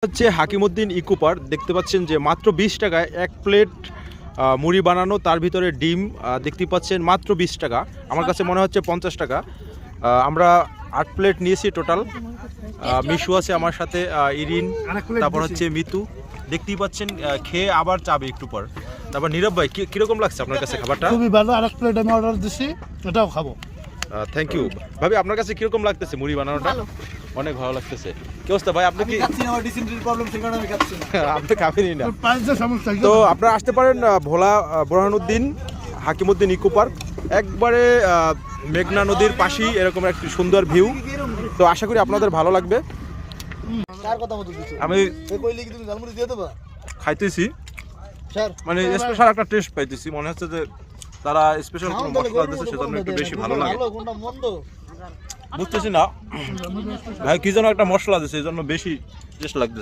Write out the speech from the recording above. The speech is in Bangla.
হচ্ছে হাকিমউদ্দিন ইকো পার্ক। দেখতে পাচ্ছেন যে মাত্র 20 টাকায় এক প্লেট মুড়ি বানানো, তার ভিতরে ডিম দেখতে পাচ্ছেন মাত্র 20 টাকা। আমার কাছে মনে হচ্ছে 50 টাকা। আমরা 8 প্লেট নিয়েছি টোটাল। মিশু আছে আমার সাথে, ইরিন, তারপর হচ্ছে মিতু। দেখতেই পাচ্ছেন খেয়ে আবার চাবে একটু পর। তারপর নীরব ভাই, কিরকম লাগছে আপনার কাছে খাবারটা? খুবই ভালো। আরেক প্লেট আমি অর্ডার দিছি, এটাও খাবো। থ্যাংক ইউ ভাবি। আপনার কাছে কিরকম লাগতেছে মুড়ি বানানোটা? অনেক ভালো লাগতেছে। কি অবস্থা ভাই? আপনি কি আপনি খাবেনই না? তো আপনারা আসতে পারেন ভোলা বোরহানুদ্দিন হাকিমউদ্দিন ইকো পার্ক, একবারে মেঘনা নদীর পাশেই এরকম একটি সুন্দর ভিউ। তো আশা করি আপনাদের ভালো লাগবে। আমি খাইতেছি, মানে স্পেশাল একটা টেস্ট পাইতেছি। মনে হচ্ছে যে তারা স্পেশাল কোনো মশলা দিয়েছে, সেজন্য একটু বেশি ভালো লাগে। বুঝতেছি না ভাই, কি যেন একটা মশলা দিয়েছে, এই জন্য বেশি টেস্ট লাগতেছে।